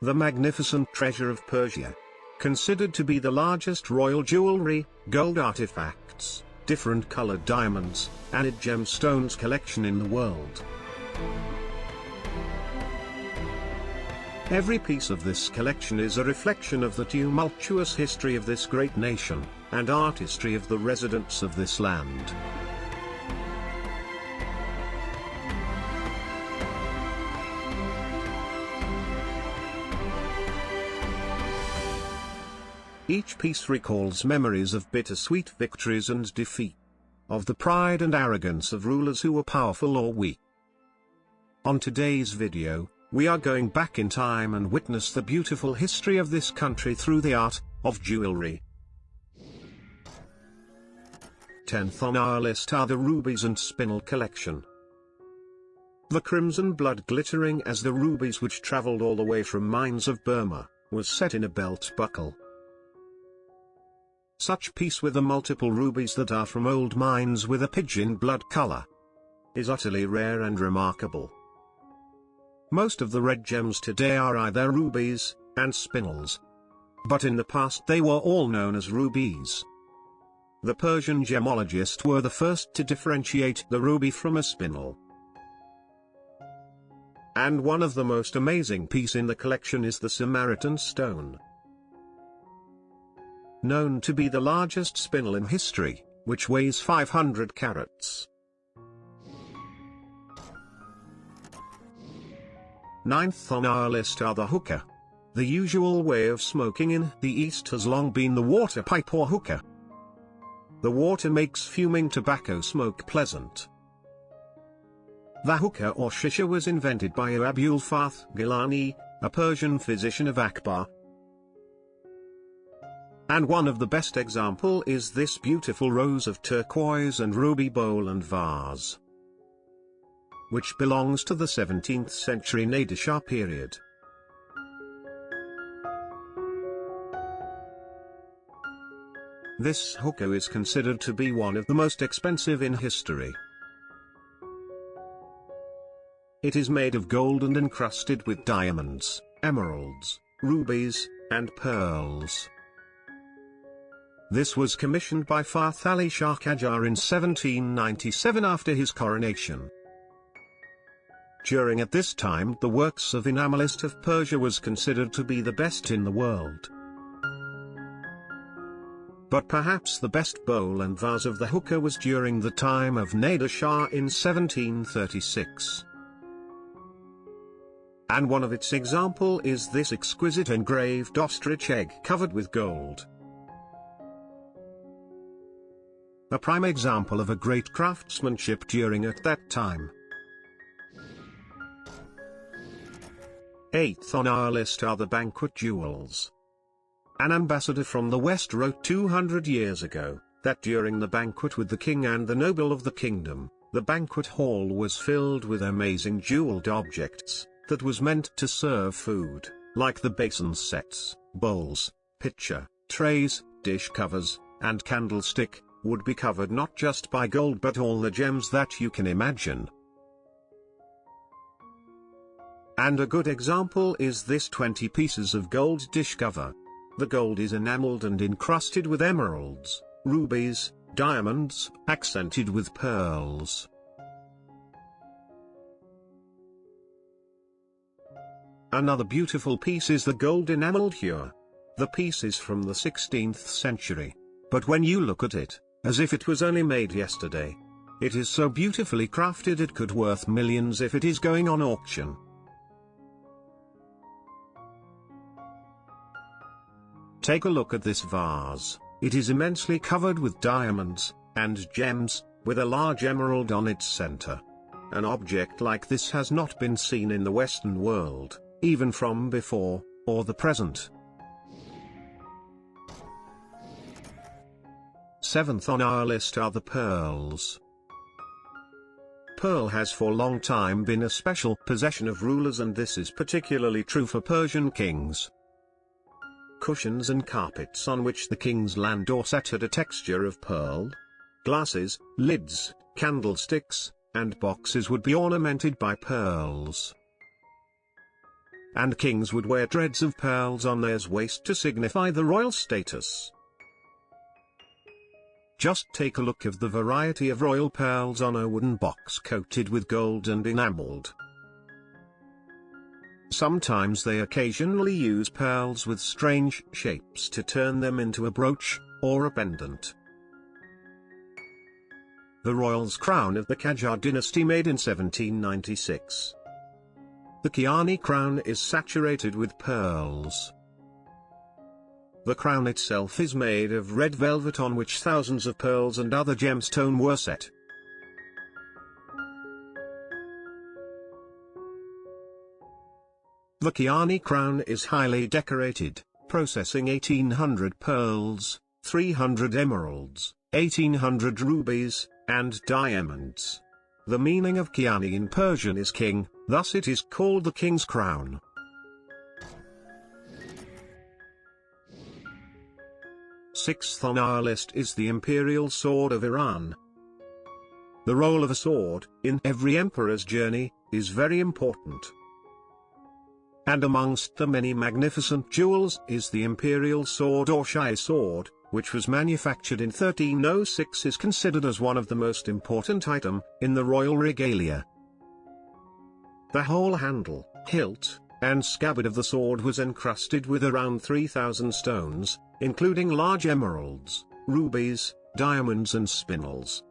the magnificent treasure of Persia. Considered to be the largest royal jewelry, gold artifacts, different colored diamonds, and gemstones collection in the world. Every piece of this collection is a reflection of the tumultuous history of this great nation, and artistry of the residents of this land. Each piece recalls memories of bittersweet victories and defeat, of the pride and arrogance of rulers who were powerful or weak. On today's video, we are going back in time and witness the beautiful history of this country through the art of jewelry. 10th on our list are the Rubies and Spinel collection. The crimson blood glittering as the rubies which travelled all the way from mines of Burma, was set in a belt buckle. Such piece with the multiple rubies that are from old mines with a pigeon blood color is utterly rare and remarkable. Most of the red gems today are either rubies and spinels, but in the past they were all known as rubies. The Persian gemologists were the first to differentiate the ruby from a spinel. And one of the most amazing piece in the collection is the Samaritan Stone, known to be the largest spinel in history, which weighs 500 carats. 9th on our list are the hookah. The usual way of smoking in the East has long been the water pipe or hookah. The water makes fuming tobacco smoke pleasant. The hookah or shisha was invented by Abul Fath Gilani, a Persian physician of Akbar. And one of the best example is this beautiful rose of turquoise and ruby bowl and vase, which belongs to the 17th century Nader Shah period. This hookah is considered to be one of the most expensive in history. It is made of gold and encrusted with diamonds, emeralds, rubies, and pearls. This was commissioned by Fath Ali Shah Kajar in 1797 after his coronation. During at this time the works of enamelist of Persia was considered to be the best in the world. But perhaps the best bowl and vase of the hookah was during the time of Nader Shah in 1736. And one of its example is this exquisite engraved ostrich egg covered with gold. A prime example of a great craftsmanship during at that time. 8th on our list are the Banquet jewels. An ambassador from the West wrote 200 years ago, that during the banquet with the king and the noble of the kingdom, the banquet hall was filled with amazing jeweled objects, that was meant to serve food, like the basin sets, bowls, pitcher, trays, dish covers, and candlestick, would be covered not just by gold but all the gems that you can imagine. And a good example is this 20 pieces of gold dish cover. The gold is enameled and encrusted with emeralds, rubies, diamonds, accented with pearls. Another beautiful piece is the gold enameled ewer. The piece is from the 16th century. But when you look at it, as if it was only made yesterday, it is so beautifully crafted it could worth millions if it is going on auction. Take a look at this vase. It is immensely covered with diamonds and gems, with a large emerald on its center. An object like this has not been seen in the Western world, even from before, or the present. 7th on our list are the pearls. Pearl has for a long time been a special possession of rulers, and this is particularly true for Persian kings. Cushions and carpets on which the king's land or sat had a texture of pearl. Glasses, lids, candlesticks, and boxes would be ornamented by pearls. and kings would wear threads of pearls on their waist to signify the royal status. Just take a look at the variety of royal pearls on a wooden box coated with gold and enameled. Sometimes they occasionally use pearls with strange shapes to turn them into a brooch, or a pendant. The royal's crown of the Qajar dynasty made in 1796. The Kiani crown is saturated with pearls. The crown itself is made of red velvet on which thousands of pearls and other gemstone were set. The Kiani crown is highly decorated, processing 1,800 pearls, 300 emeralds, 1,800 rubies, and diamonds. The meaning of Kiani in Persian is king, thus it is called the king's crown. Sixth on our list is the Imperial sword of Iran. The role of a sword, in every emperor's journey, is very important. And amongst the many magnificent jewels is the Imperial sword or Chez sword, which was manufactured in 1306, is considered as one of the most important items in the royal regalia. The whole handle, hilt, and scabbard of the sword was encrusted with around 3,000 stones, including large emeralds, rubies, diamonds and spinels.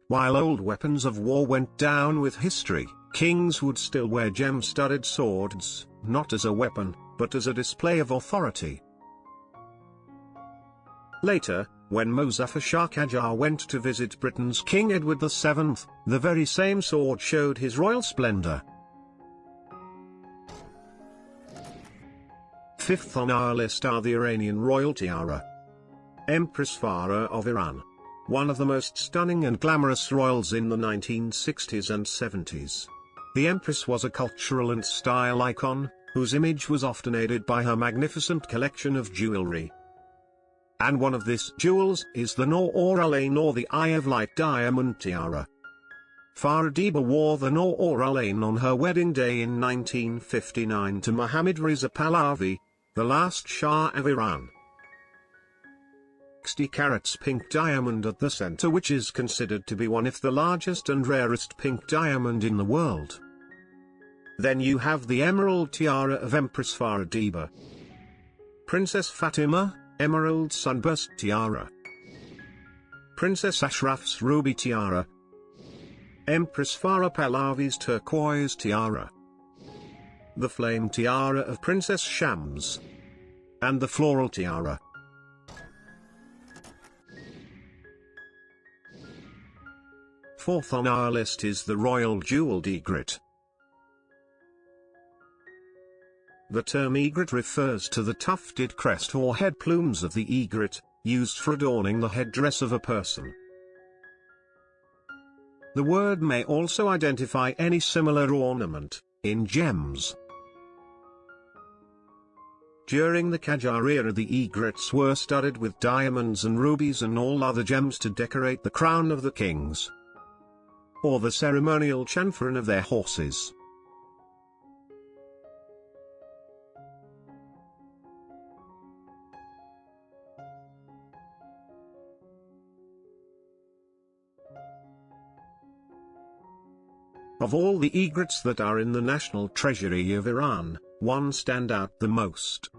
While old weapons of war went down with history, kings would still wear gem-studded swords, not as a weapon, but as a display of authority. Later, when Muzaffar Shah Qajar went to visit Britain's King Edward VII, the very same sword showed his royal splendor. Fifth on our list are the Iranian Royal Tiara. Empress Farah of Iran. One of the most stunning and glamorous royals in the 1960s and 70s. The Empress was a cultural and style icon, whose image was often aided by her magnificent collection of jewelry. And one of these jewels is the Noor-al-Ain or the Eye of Light diamond tiara. Farah Diba wore the Noor-al-Ain on her wedding day in 1959 to Mohammad Reza Pahlavi, the last Shah of Iran. 60 carats pink diamond at the center, which is considered to be one of the largest and rarest pink diamond in the world. Then you have the emerald tiara of Empress Farah Diba. Princess Fatima, emerald sunburst tiara. Princess Ashraf's ruby tiara. Empress Farah Pahlavi's turquoise tiara. The flame tiara of Princess Shams. And the floral tiara. Fourth on our list is the royal jeweled aigrette. The term aigrette refers to the tufted crest or head plumes of the aigrette, used for adorning the headdress of a person. The word may also identify any similar ornament, in gems. During the Qajar era, the aigrettes were studded with diamonds and rubies and all other gems to decorate the crown of the kings, or the ceremonial chanfron of their horses. Of all the aigrettes that are in the national treasury of Iran, one stand out the most.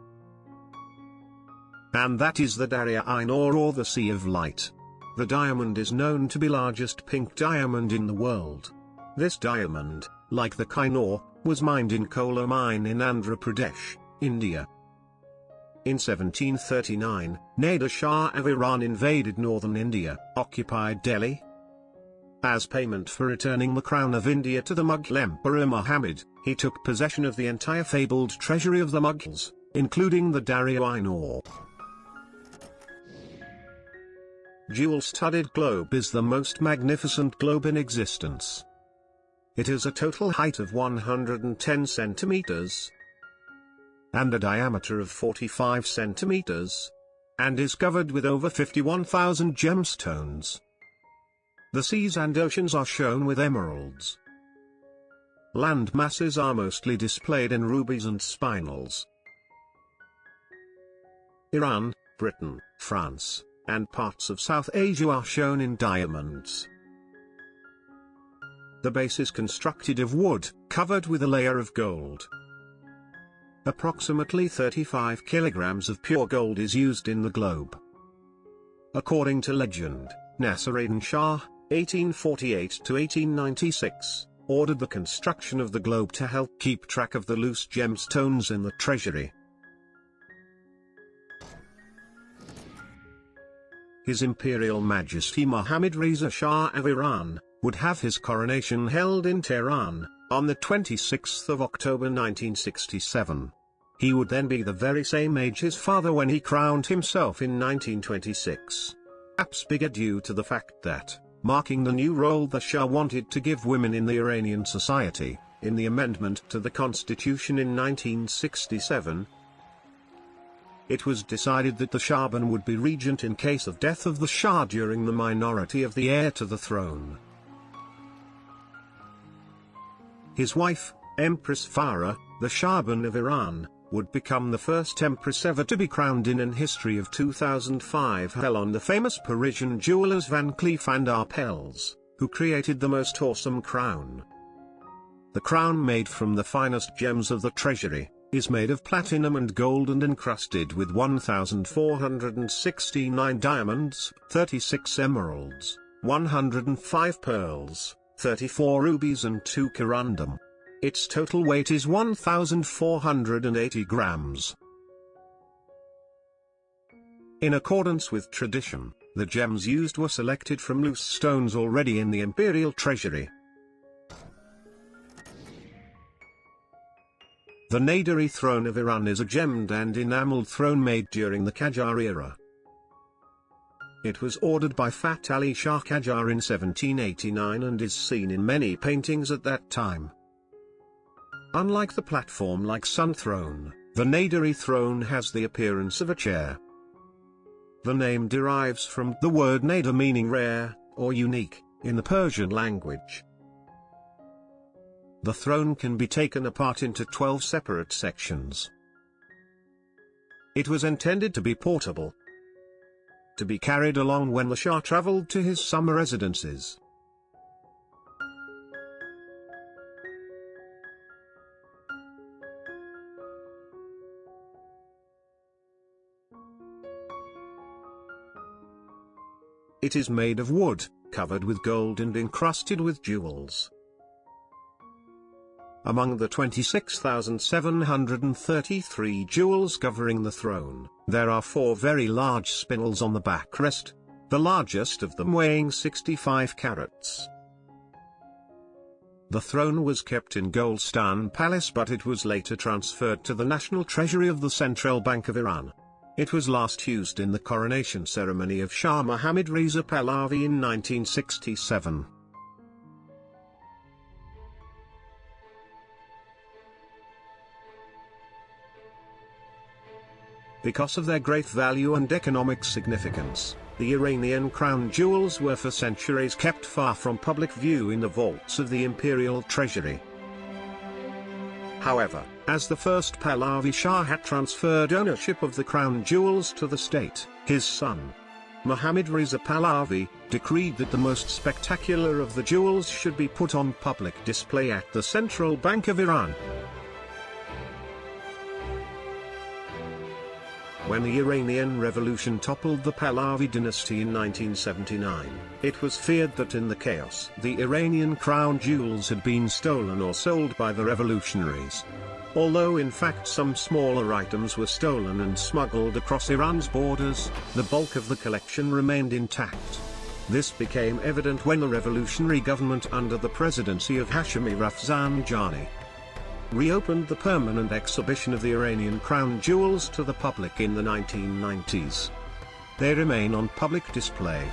And that is the Darya-i Noor or the Sea of Light. The diamond is known to be largest pink diamond in the world. This diamond, like the Koh-i-Noor, was mined in Kola mine in Andhra Pradesh, India. In 1739, Nader Shah of Iran invaded northern India, occupied Delhi. As payment for returning the crown of India to the Mughal Emperor Muhammad, he took possession of the entire fabled treasury of the Mughals, including the Darya-i Noor. Jewel-studded globe is the most magnificent globe in existence. It has a total height of 110 centimeters and a diameter of 45 centimeters, and is covered with over 51,000 gemstones. The seas and oceans are shown with emeralds. land masses are mostly displayed in rubies and spinels. Iran, Britain, France, and parts of South Asia are shown in diamonds. The base is constructed of wood, covered with a layer of gold. Approximately 35 kilograms of pure gold is used in the globe. According to legend, Nasser-ad-Din Shah, 1848 to 1896, ordered the construction of the globe to help keep track of the loose gemstones in the treasury. His Imperial Majesty Mohammad Reza Shah of Iran would have his coronation held in Tehran on the 26th of October 1967. He would then be the very same age his father when he crowned himself in 1926. Perhaps bigger due to the fact that, marking the new role the Shah wanted to give women in the Iranian society, in the amendment to the constitution in 1967, it was decided that the Shahban would be regent in case of death of the Shah during the minority of the heir to the throne. His wife, Empress Farah, the Shahban of Iran, would become the first empress ever to be crowned in history of 2005 held on the famous Parisian jewelers Van Cleef and Arpels, who created the most awesome crown. The crown, made from the finest gems of the treasury, is made of platinum and gold and encrusted with 1,469 diamonds, 36 emeralds, 105 pearls, 34 rubies and 2 corundum. Its total weight is 1,480 grams. In accordance with tradition, the gems used were selected from loose stones already in the imperial treasury. The Naderi Throne of Iran is a gemmed and enameled throne made during the Qajar era. It was ordered by Fath Ali Shah Qajar in 1789 and is seen in many paintings at that time. Unlike the platform-like sun throne, the Naderi throne has the appearance of a chair. The name derives from the word nader, meaning rare, or unique, in the Persian language. The throne can be taken apart into 12 separate sections. It was intended to be portable, to be carried along when the Shah traveled to his summer residences. It is made of wood, covered with gold and encrusted with jewels. Among the 26,733 jewels covering the throne, there are 4 very large spinels on the backrest, the largest of them weighing 65 carats. The throne was kept in Golestan Palace, but it was later transferred to the National Treasury of the Central Bank of Iran. It was last used in the coronation ceremony of Shah Mohammad Reza Pahlavi in 1967. Because of their great value and economic significance, the Iranian crown jewels were for centuries kept far from public view in the vaults of the imperial treasury. However, as the first Pahlavi Shah had transferred ownership of the crown jewels to the state, his son, Mohammad Reza Pahlavi, decreed that the most spectacular of the jewels should be put on public display at the Central Bank of Iran. When the Iranian Revolution toppled the Pahlavi dynasty in 1979, it was feared that in the chaos the Iranian crown jewels had been stolen or sold by the revolutionaries. Although in fact some smaller items were stolen and smuggled across Iran's borders, the bulk of the collection remained intact. This became evident when the revolutionary government under the presidency of Hashemi Rafsanjani reopened the permanent exhibition of the Iranian crown jewels to the public in the 1990s. They remain on public display.